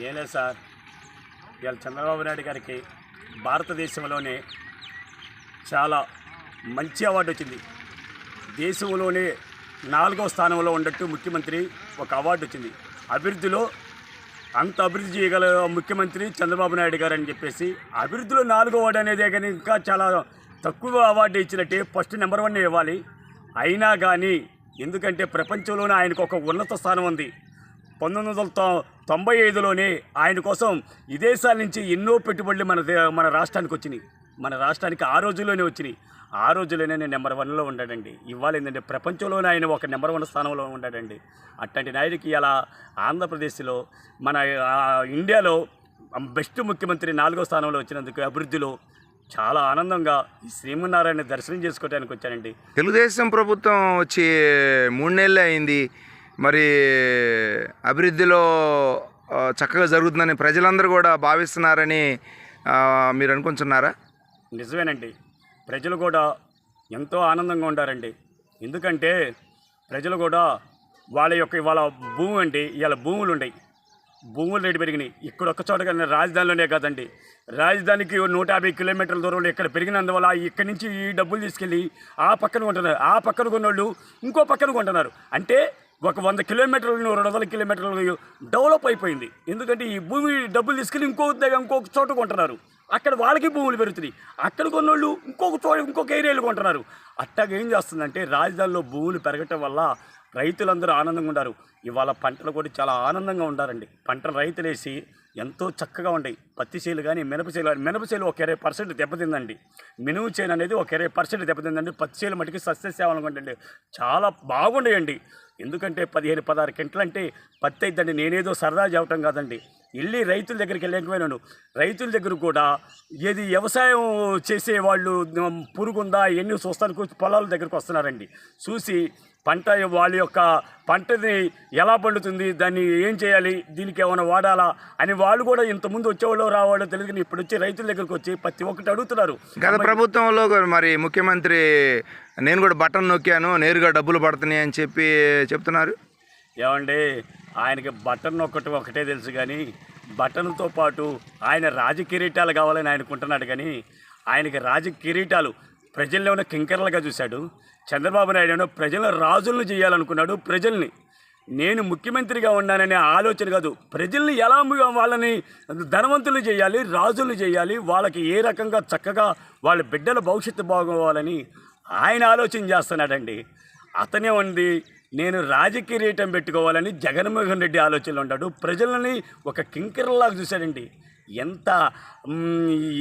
ఏం లేదు సార్, ఇవాళ చంద్రబాబు నాయుడు గారికి భారతదేశంలోనే చాలా మంచి అవార్డు వచ్చింది. దేశంలోనే 4వ స్థానంలో ఉన్నట్టు ముఖ్యమంత్రి ఒక అవార్డు వచ్చింది. అభివృద్ధిలో అంత అభివృద్ధి చేయగల ముఖ్యమంత్రి చంద్రబాబు నాయుడు గారు అని చెప్పేసి అభివృద్ధిలో 4వ అవార్డు అనేది కానీ ఇంకా చాలా తక్కువ అవార్డు ఇచ్చినట్టే ఫస్ట్ నెంబర్ 1 ఇవ్వాలి. అయినా కానీ ఎందుకంటే ప్రపంచంలోనే ఆయనకు ఒక ఉన్నత స్థానం ఉంది. 1995లోనే ఆయన కోసం విదేశాల నుంచి ఎన్నో పెట్టుబడులు మన రాష్ట్రానికి వచ్చినాయి. మన రాష్ట్రానికి ఆ రోజుల్లోనే వచ్చినాయి. ఆ రోజుల్లోనే నేను నెంబర్ 1లో ఉన్నాడండి. ఇవాళ ఏంటంటే ప్రపంచంలోనే ఆయన ఒక నెంబర్ 1 స్థానంలో ఉన్నాడండి. అట్లాంటి నాయుడికి ఇలా ఆంధ్రప్రదేశ్లో మన ఇండియాలో బెస్ట్ ముఖ్యమంత్రి 4వ స్థానంలో వచ్చినందుకు అభివృద్ధిలో చాలా ఆనందంగా ఈ శ్రీమన్నారాయణ దర్శనం చేసుకోవడానికి వచ్చానండి. తెలుగుదేశం ప్రభుత్వం వచ్చి 3 నెలలే అయింది. మరి అభివృద్ధిలో చక్కగా జరుగుతుందని ప్రజలందరూ కూడా భావిస్తున్నారని మీరు అనుకుంటున్నారా? నిజమేనండి, ప్రజలు కూడా ఎంతో ఆనందంగా ఉండారండి. ఎందుకంటే ప్రజలు కూడా వాళ్ళ భూమి అండి, ఇవాళ భూములు ఉన్నాయి, భూములు రేటు పెరిగినాయి. ఇక్కడ ఒక్క చోట కానీ రాజధానిలోనే కాదండి, రాజధానికి 150 కిలోమీటర్ల దూరంలో ఇక్కడ పెరిగినందువల్ల ఇక్కడి నుంచి ఈ డబ్బులు తీసుకెళ్ళి ఆ పక్కన కొంటున్నారు, ఆ పక్కన కొన్నోళ్ళు ఇంకో పక్కన కొంటున్నారు. అంటే ఒక 100 కిలోమీటర్లు 200 కిలోమీటర్లు డెవలప్ అయిపోయింది. ఎందుకంటే ఈ భూమి డబ్బులు తీసుకెళ్ళి ఇంకొక చోట కొంటున్నారు, అక్కడ వాళ్ళకి భూములు పెరుగుతున్నాయి. అక్కడ కొన్నోళ్ళు ఇంకొక ఏరియాలు కొంటున్నారు. అట్టాగా ఏం చేస్తుందంటే రాజధానిలో భూములు పెరగటం వల్ల రైతులందరూ ఆనందంగా ఉన్నారు. ఇవాళ పంటలు కూడా చాలా ఆనందంగా ఉండారండి. పంటలు రైతులు వేసి ఎంతో చక్కగా ఉన్నాయి. పత్తి చేలు కానీ మినప చేలు ఒక 20% దెబ్బతిందండి. మినుము చేను అనేది ఒక 20% దెబ్బతిందండి. పత్తి చేలు మటుకి సస్యశ్యామలంగా చాలా బాగుండేయండి. ఎందుకంటే 15-16 క్వింటలు అంటే పత్తి అయిద్దండి. నేనేదో సరదా చెప్పటం కాదండి, వెళ్ళి రైతుల దగ్గరికి వెళ్ళకపోయినాను. రైతుల దగ్గర కూడా ఏది వ్యవసాయం చేసే వాళ్ళు పురుగుందా ఎన్ని చూస్తానికి పొలాల దగ్గరికి వస్తున్నారండి. చూసి పంట వాళ్ళ యొక్క పంటని ఎలా పండుతుంది, దాన్ని ఏం చేయాలి, దీనికి ఏమైనా వాడాలా అని వాళ్ళు కూడా ఇంతకుముందు వచ్చేవాళ్ళు రావాలో తెలియదు, కానీ ఇప్పుడు వచ్చి రైతుల దగ్గరికి వచ్చి ప్రతి ఒక్కటి అడుగుతున్నారు. గత ప్రభుత్వంలో మరి ముఖ్యమంత్రి నేను కూడా బటన్ నొక్కాను నేరుగా డబ్బులు పడుతున్నాయి అని చెప్తున్నారు. ఏమండి, ఆయనకి బటన్ ఒకటే తెలుసు, కానీ బటన్తో పాటు ఆయన రాజకిరీటాలు కావాలని ఆయనకుంటున్నాడు. కానీ ఆయనకి రాజకిరీటాలు ప్రజల్లో ఉన్న కింకర్లుగా చూశాడు. చంద్రబాబు నాయుడు ఏమో ప్రజలను రాజులను చేయాలనుకున్నాడు. ప్రజల్ని నేను ముఖ్యమంత్రిగా ఉన్నాననే ఆలోచన కాదు, ప్రజల్ని ఎలా వాళ్ళని ధనవంతులు చేయాలి, రాజులు చేయాలి, వాళ్ళకి ఏ రకంగా చక్కగా వాళ్ళ బిడ్డల భవిష్యత్తు బాగోవాలని ఆయన ఆలోచన చేస్తున్నాడండి. అతనే ఉంది నేను రాజకిరీటం పెట్టుకోవాలని జగన్మోహన్ రెడ్డి ఆలోచనలో ఉంటాడు. ప్రజలని ఒక కింకర్లాగా చూశాడండి. ఎంత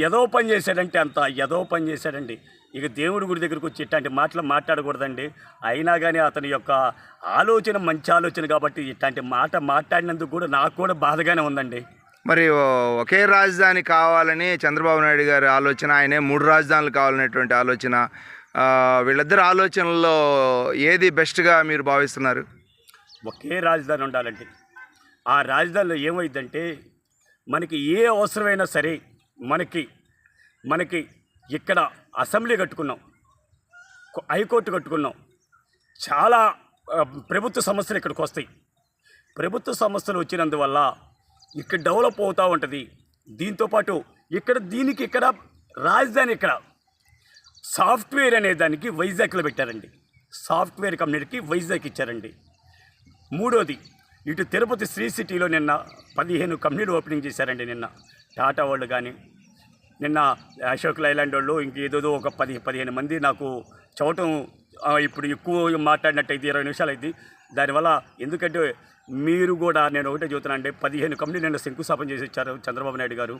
ఎదో పని చేశాడంటే అంత ఎదో పని చేశాడండి. ఇక దేవుడి గుడి దగ్గరికి వచ్చి ఇట్లాంటి మాటలు మాట్లాడకూడదండి. అయినా కానీ అతని యొక్క ఆలోచన మంచి ఆలోచన కాబట్టి ఇట్లాంటి మాట మాట్లాడినందుకు కూడా నాకు కూడా బాధగానే ఉందండి. మరి ఒకే రాజధాని కావాలని చంద్రబాబు నాయుడు గారి ఆలోచన, ఆయనే 3 రాజధానులు కావాలనేటువంటి ఆలోచన, వీళ్ళిద్దరు ఆలోచనల్లో ఏది బెస్ట్గా మీరు భావిస్తున్నారు? ఒకే రాజధాని ఉండాలండి. ఆ రాజధానిలో ఏమైందంటే మనకి ఏ అవసరమైనా సరే మనకి ఇక్కడ అసెంబ్లీ కట్టుకున్నాం, హైకోర్టు కట్టుకున్నాం, చాలా ప్రభుత్వ సంస్థలు ఇక్కడికి వస్తాయి. ప్రభుత్వ సంస్థలు వచ్చినందువల్ల ఇక్కడ డెవలప్ అవుతూ ఉంటుంది. దీంతోపాటు ఇక్కడ రాజధాని ఇక్కడ సాఫ్ట్వేర్ అనే దానికి వైజాగ్లో పెట్టారండి. సాఫ్ట్వేర్ కంపెనీకి వైజాగ్ ఇచ్చారండి. మూడోది ఇటు తిరుపతి శ్రీ సిటీలో నిన్న 15 కంపెనీలు ఓపెనింగ్ చేశారండి. నిన్న టాటా వాళ్ళు కానీ, నిన్న అశోక్ లైలాండ్ వాళ్ళు, ఇంకేదో ఒక 10-15 మంది నాకు చూడటం ఇప్పుడు ఎక్కువ మాట్లాడినట్టయితే 20 నిమిషాలు అయింది. దానివల్ల ఎందుకంటే మీరు కూడా నేను ఒకటే చెబుతున్నా అంటే 15 కంపెనీలు నిన్న శంకుస్థాపన చేసి వచ్చారు చంద్రబాబు నాయుడు గారు.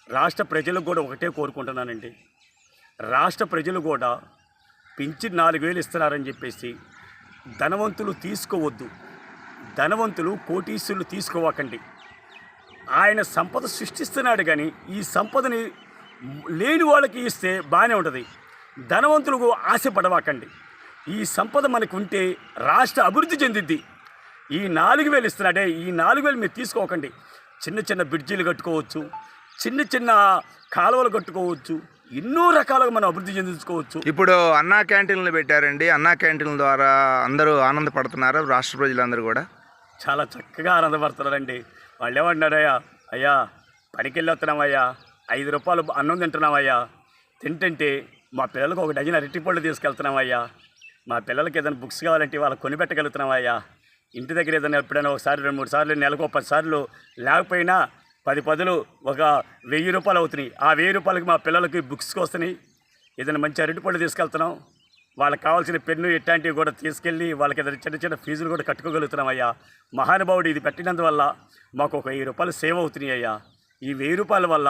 రాష్ట్ర ప్రజలకు కూడా ఒకటే కోరుకుంటున్నానండి, రాష్ట్ర ప్రజలు కూడా పింఛన్ 4,000 ఇస్తున్నారని చెప్పేసి ధనవంతులు తీసుకోవద్దు, ధనవంతులు కోటీశ్వరులు తీసుకోవకండి. ఆయన సంపద సృష్టిస్తున్నాడు, కానీ ఈ సంపదని లేని వాళ్ళకి ఇస్తే బాగానే ఉంటుంది. ధనవంతులకు ఆశపడవాకండి. ఈ సంపద మనకు ఉంటే రాష్ట్ర అభివృద్ధి చెందిద్ది. ఈ 4,000 ఇస్తున్నాడే, ఈ 4,000 మీరు తీసుకోకండి. చిన్న బ్రిడ్జీలు కట్టుకోవచ్చు, చిన్న కాలువలు కట్టుకోవచ్చు, ఎన్నో రకాలుగా మనం అభివృద్ధి చెందించుకోవచ్చు. ఇప్పుడు అన్నా క్యాంటీన్లు పెట్టారండి. అన్నా క్యాంటీన్ల ద్వారా అందరూ ఆనందపడుతున్నారు, రాష్ట్ర ప్రజలందరూ కూడా చాలా చక్కగా ఆనందపడుతున్నారండి. వాళ్ళు ఏమన్నారయ్యా, అయ్యా పనికి వెళ్ళి వస్తున్నామయ్యా, 5 రూపాయలు అన్నం తింటున్నామయ్యా, తింటుంటే మా పిల్లలకు 1 డజన్ అరటిపళ్ళు తీసుకెళ్తున్నామయ్యా, మా పిల్లలకి ఏదైనా బుక్స్ కావాలంటే వాళ్ళకి కొనిపెట్టగలుగుతున్నామయ్యా, ఇంటి దగ్గర ఏదైనా ఎప్పుడైనా ఒకసారి 2-3 సార్లు నెలకు 10 సార్లు లేకపోయినా 10 ఒక 1000 రూపాయలు అవుతున్నాయి. ఆ 1000 రూపాయలకి మా పిల్లలకి బుక్స్కి వస్తున్నాయి, ఏదైనా మంచి అరటిపళ్ళు తీసుకెళ్తున్నాం, వాళ్ళకి కావాల్సిన పెన్ను ఇట్లాంటివి కూడా తీసుకెళ్ళి వాళ్ళకి ఏదైనా చిన్న చిన్న ఫీజులు కూడా కట్టుకోగలుగుతున్నామయ్యా. మహానుభావుడు ఇది పెట్టినందువల్ల మాకు ఒక 1000 రూపాయలు సేవ్ అవుతున్నాయి అయ్యా. ఈ 1000 రూపాయల వల్ల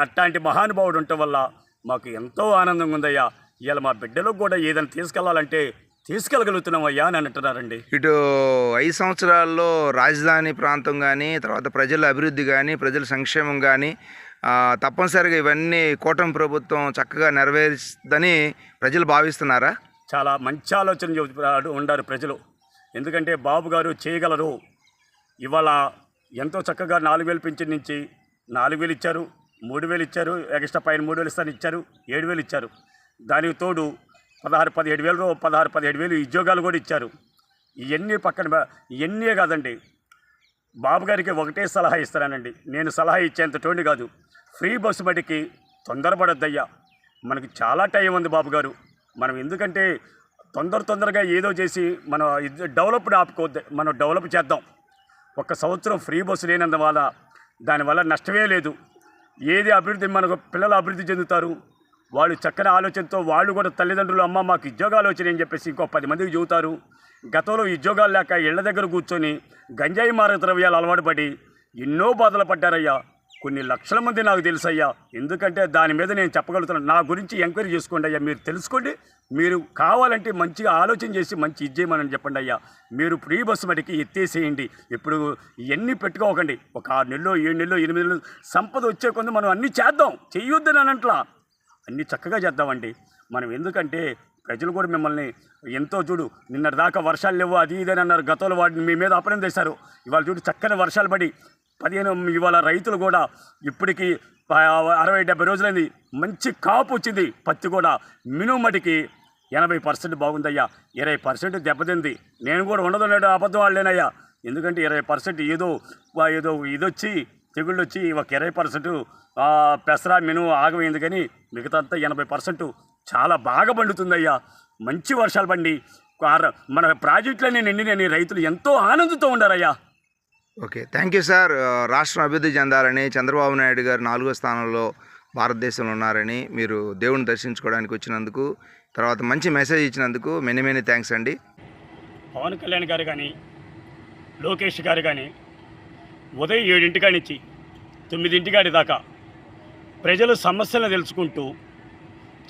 అట్లాంటి మహానుభావుడు ఉండటం వల్ల మాకు ఎంతో ఆనందంగా ఉందయ్యా. ఇవాళ మా బిడ్డలకు కూడా ఏదైనా తీసుకెళ్లాలంటే తీసుకెళ్ళగలుగుతున్నాం అయ్యా అని అంటున్నారండి. ఇటు 5 సంవత్సరాల్లో రాజధాని ప్రాంతం కానీ, తర్వాత ప్రజల అభివృద్ధి కానీ, ప్రజల సంక్షేమం కానీ తప్పనిసరిగా ఇవన్నీ కూటమి ప్రభుత్వం చక్కగా నెరవేరుస్తుందని ప్రజలు భావిస్తున్నారా? చాలా మంచి ఆలోచన ఉండారు ప్రజలు. ఎందుకంటే బాబు గారు చేయగలరు. ఇవాళ ఎంతో చక్కగా 4000 పింఛన్ నుంచి 4000 ఇచ్చారు, 3000 ఇచ్చారు, ఎక్స్ట్రా పైన 3000 ఇస్తాను ఇచ్చారు, 7000 ఇచ్చారు. దానికి తోడు 16-17 వేలు ఉద్యోగాలు కూడా ఇచ్చారు. ఇవన్నీ ఇవన్నీ కాదండి, బాబు గారికి ఒకటే సలహా ఇస్తానండి. నేను సలహా ఇచ్చేంత టోని కాదు, ఫ్రీ బస్సు బడికి తొందరపడొద్దయ్యా. మనకి చాలా టైం ఉంది బాబు గారు. మనం ఎందుకంటే తొందరగా ఏదో చేసి మనం డెవలప్డ్ ఆపుకోవద్దు, మనం డెవలప్ చేద్దాం. 1 సంవత్సరం ఫ్రీ బస్సు లేనందువల్ల దానివల్ల నష్టమే లేదు. ఏది అభివృద్ధి, మనకు పిల్లలు అభివృద్ధి చెందుతారు. వాళ్ళు చక్కని ఆలోచనతో వాళ్ళు కూడా తల్లిదండ్రులు అమ్మ మాకు ఉద్యోగాలు వచ్చినాయని చెప్పేసి ఇంకో 10 మందికి చెబుతారు. గతంలో ఉద్యోగాలు లేక ఇళ్ల దగ్గర కూర్చొని గంజాయి మారక ద్రవ్యాలు అలవాటు పడి ఎన్నో బాధలు పడ్డారయ్యా. కొన్ని లక్షల మంది నాకు తెలుసయ్యా. ఎందుకంటే దాని మీద నేను చెప్పగలుగుతున్నాను. నా గురించి ఎంక్వైరీ చేసుకోండి అయ్యా, మీరు తెలుసుకోండి. మీరు కావాలంటే మంచిగా ఆలోచన చేసి మంచి ఇచ్చేయమని చెప్పండి అయ్యా. మీరు ఫ్రీ బస్సు మటుకి ఎత్తేసేయండి. ఇప్పుడు ఇవన్నీ పెట్టుకోకండి. ఒక 6 నెలలో 7 నెలలో 8 నెలలు సంపద వచ్చే కొంత మనం అన్నీ చేద్దాం, చెయ్యొద్దని అనంట్లా, అన్నీ చక్కగా చేద్దామండి మనం. ఎందుకంటే ప్రజలు కూడా మిమ్మల్ని ఎంతో చూడు, నిన్నటి దాకా వర్షాలు లేవు అది ఇదని అన్నారు. గతంలో వాటిని మీ మీద అపనం చేశారు. ఇవాళ చూడు చక్కని వర్షాలు పడి 15 ఇవాళ రైతులు కూడా ఇప్పటికీ 60-70 రోజులైంది, మంచి కాపు వచ్చింది. పత్తి కూడా మినుము మటికి 80% బాగుందయ్యా. 20% దెబ్బతింది. నేను కూడా ఉండదు అబద్ధం వాళ్ళేనయ్యా. ఎందుకంటే 20% ఏదో ఇదొచ్చి తెగుళ్ళు వచ్చి ఒక 20% పెసరా మినుము ఆగమైంది. కానీ మిగతా అంతా 80% చాలా బాగా పండుతుందయ్యా. మంచి వర్షాలు పండి మన ప్రాజెక్టులన్నీ నిండినని రైతులు ఎంతో ఆనందంతో ఉండారయ్యా. Okay, thank you sir. రాష్ట్రం అభివృద్ధి చెందాలని చంద్రబాబు నాయుడు గారు 4వ స్థానంలో భారతదేశంలో ఉన్నారని, మీరు దేవుని దర్శించుకోవడానికి వచ్చినందుకు, తర్వాత మంచి మెసేజ్ ఇచ్చినందుకు మెనీ థ్యాంక్స్ అండి. పవన్ కళ్యాణ్ గారు కానీ, లోకేష్ గారు కానీ ఉదయం 7 నుంచి 9 దాకా ప్రజల సమస్యలను తెలుసుకుంటూ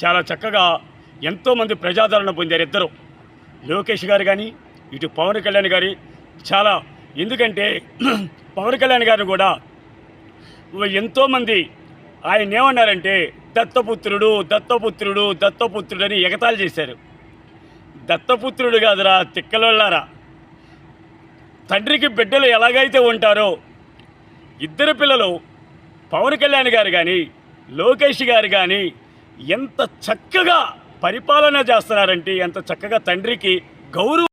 చాలా చక్కగా ఎంతోమంది ప్రజాదరణ పొందారు ఇద్దరు. లోకేష్ గారు కానీ, ఇటు పవన్ కళ్యాణ్ గారి చాలా. ఎందుకంటే పవన్ కళ్యాణ్ గారిని కూడా ఎంతోమంది ఆయన ఏమన్నారంటే దత్తపుత్రుడు అని ఎగతాళి చేశారు. దత్తపుత్రుడు కాదురా తిక్కలోళ్ళారా, తండ్రికి బిడ్డలు ఎలాగైతే ఉంటారో ఇద్దరు పిల్లలు పవన్ కళ్యాణ్ గారు కానీ లోకేష్ గారు కానీ ఎంత చక్కగా పరిపాలన చేస్తున్నారంటే, ఎంత చక్కగా తండ్రికి గౌరవం